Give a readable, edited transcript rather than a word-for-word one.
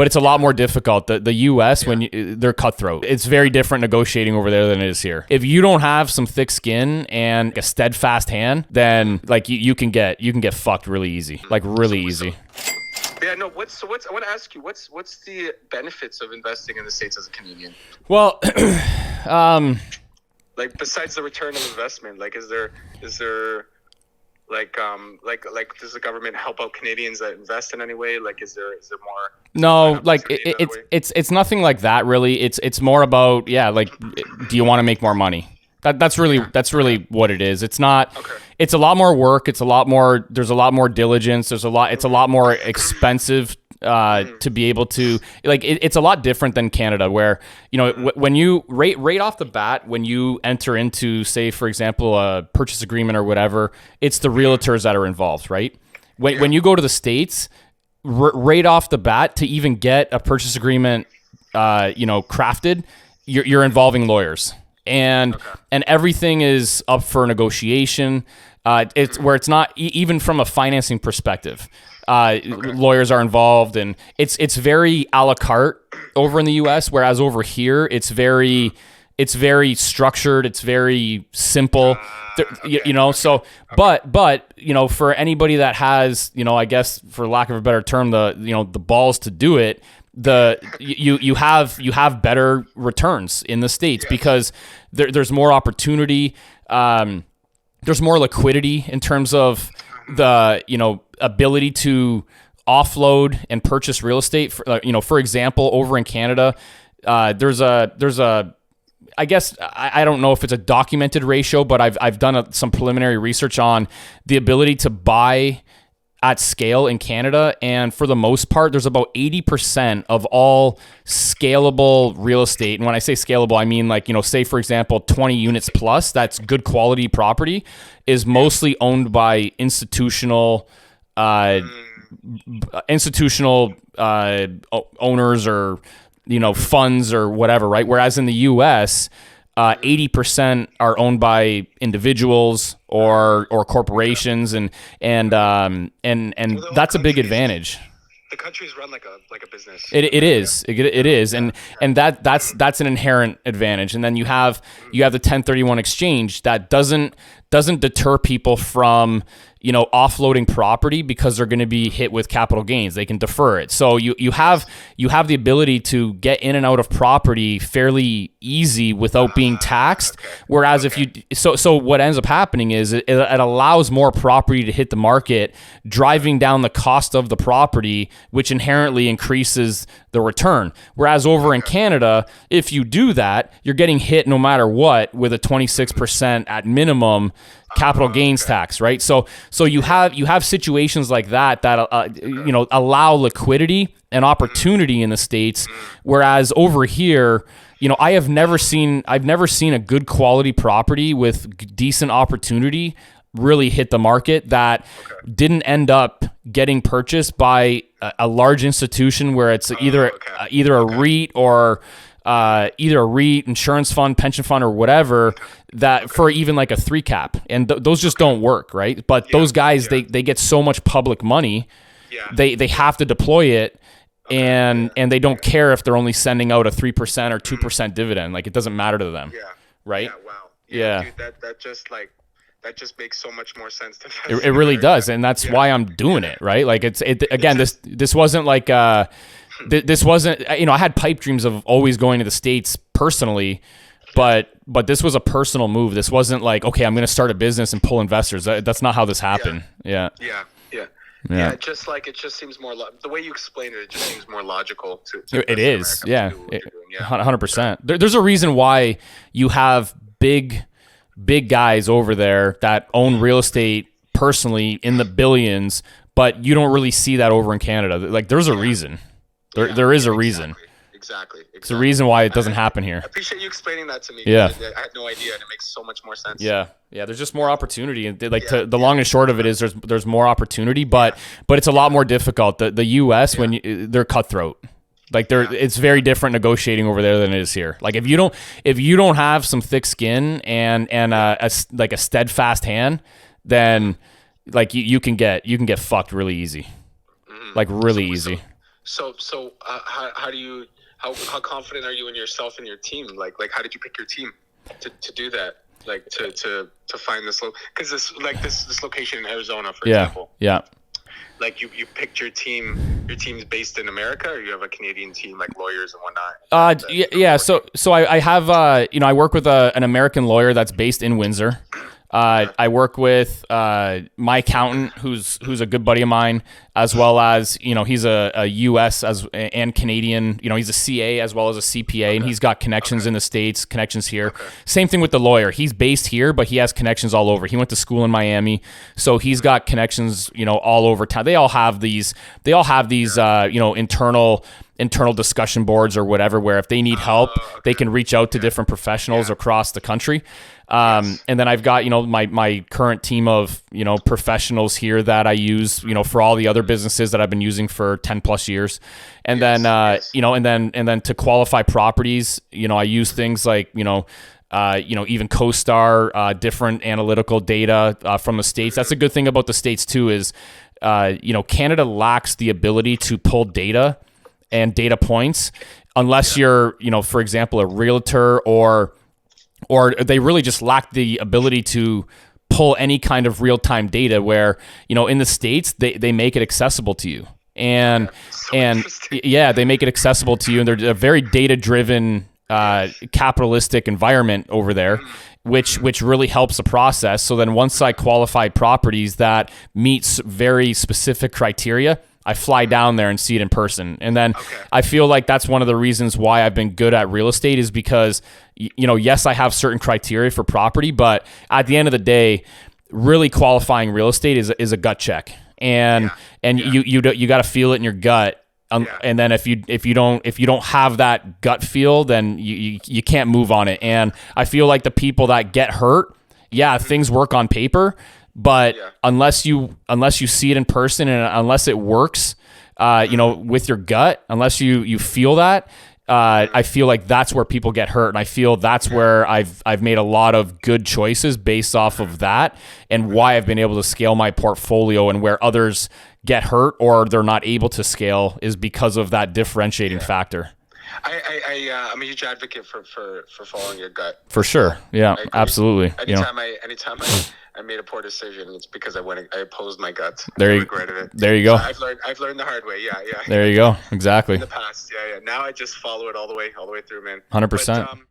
but it's a lot more difficult. The US, they're cutthroat. It's very different negotiating over there than it is here. If you don't have some thick skin and a steadfast hand, then like you can get fucked really easy, like really easy. Yeah, no. I want to ask you, what's the benefits of investing in the States as a Canadian? Well, like besides the return of investment, like is there like does the government help out Canadians that invest in any way? Like is there more? No, like it's nothing like that really. It's more about like, do you want to make more money? That's really what it is. It's not. Okay. It's a lot more work. It's a lot more. There's a lot more diligence. It's a lot more expensive to be able to like. It's a lot different than Canada, where when you right off the bat, when you enter into, say, for example, a purchase agreement or whatever, it's the realtors that are involved, right? When you go to the States, right off the bat, to even get a purchase agreement, crafted, you're involving lawyers. And everything is up for negotiation. It's where it's not even from a financing perspective. Lawyers are involved, and it's very a la carte over in the U.S. Whereas over here, it's very structured. It's very simple. So, but for anybody that has, I guess for lack of a better term, the balls to do it. You have better returns in the States because there's more opportunity, there's more liquidity in terms of the ability to offload and purchase real estate. For example, over in Canada, there's a I guess I don't know if it's a documented ratio, but I've done some preliminary research on the ability to buy at scale in Canada, and for the most part, there's about 80% of all scalable real estate. And when I say scalable, I mean like, say for example, 20 units plus, that's good quality property, is mostly owned by institutional owners or, funds or whatever, right? Whereas in the US, 80% are owned by individuals or corporations, and that's a big advantage. The country's run like a business. It is, and that's an inherent advantage. And then you have the 1031 exchange that doesn't deter people from offloading property because they're going to be hit with capital gains. They can defer it. So you have the ability to get in and out of property fairly easy without being taxed. Whereas if you so what ends up happening is it allows more property to hit the market, driving down the cost of the property, which inherently increases the return. Whereas over in Canada, if you do that, you're getting hit no matter what with a 26% at minimum capital gains tax, right? So you have situations like that allow liquidity and opportunity in the States, whereas over here, I've never seen a good quality property with decent opportunity really hit the market that didn't end up getting purchased by a large institution where it's either a REIT or either a REIT, insurance fund, pension fund, or whatever, that for even like a 3 cap. And those just don't work, right? But those guys, they get so much public money, they have to deploy it, and they don't care if they're only sending out a 3% or 2% dividend. Like, it doesn't matter to them. Yeah. Right? Yeah, wow. Yeah. Dude, that just makes so much more sense to me. It really does, and that's why I'm doing it, right? Like, this wasn't like this wasn't, I had pipe dreams of always going to the States personally, but this was a personal move. This wasn't like, okay, I'm going to start a business and pull investors. That's not how this happened. Yeah. It just seems more the way you explain it just seems more logical to it is. Yeah. 100%. There's a reason why you have big guys over there that own real estate personally in the billions, but you don't really see that over in Canada. Like, there's a reason. There is a reason. Exactly. It's the reason why it doesn't happen here. I appreciate you explaining that to me. Yeah. I had no idea, and it makes so much more sense. Yeah. There's just more opportunity, and the long and short of it is there's more opportunity, but it's a lot more difficult. The U.S. They're cutthroat. Like, it's very different negotiating over there than it is here. Like, if you don't have some thick skin and a steadfast hand, then like you can get fucked really easy, like really easy. How do you how confident are you in yourself and your team? Like how did you pick your team to do that? Like to find this because this location in Arizona, for example. Yeah. Like you picked your team's based in America, or you have a Canadian team, like lawyers and whatnot? Yeah. So I have, I work with an American lawyer that's based in Windsor. I work with my accountant, who's a good buddy of mine, as well as he's a U.S. and Canadian. He's a CA as well as a CPA, and he's got connections in the States, connections here. Same thing with the lawyer. He's based here, but he has connections all over. He went to school in Miami, so he's got connections all over town. They all have these internal discussion boards or whatever, where if they need help, they can reach out to different professionals across the country. And then I've got, my current team of, professionals here that I use, for all the other businesses that I've been using for 10 plus years. And then, and then to qualify properties, I use things like, even CoStar, different analytical data from the States. That's a good thing about the States too, is, Canada lacks the ability to pull data and data points unless you're, for example, a realtor, or they really just lack the ability to pull any kind of real-time data, where, in the States, they make it accessible to you. And they make it accessible to you, and they're a very data-driven, capitalistic environment over there, which really helps the process. So then once I qualify properties that meets very specific criteria, I fly down there and see it in person. And then I feel like that's one of the reasons why I've been good at real estate, is because, yes, I have certain criteria for property, but at the end of the day, really qualifying real estate is a gut check. And you got to feel it in your gut. And then if you don't have that gut feel, then you can't move on it. And I feel like the people that get hurt, things work on paper, but unless you see it in person, and unless it works, with your gut, unless you feel that, I feel like that's where people get hurt. And I feel that's where I've made a lot of good choices based off of that, and why I've been able to scale my portfolio, and where others get hurt or they're not able to scale is because of that differentiating factor. I'm a huge advocate for following your gut. For sure. Yeah, absolutely. Anytime I made a poor decision, it's because I opposed my gut. There I you regretted it. There you go. So I've learned the hard way. Yeah. There you go. Exactly. In the past, Now I just follow it all the way through, man. 100%.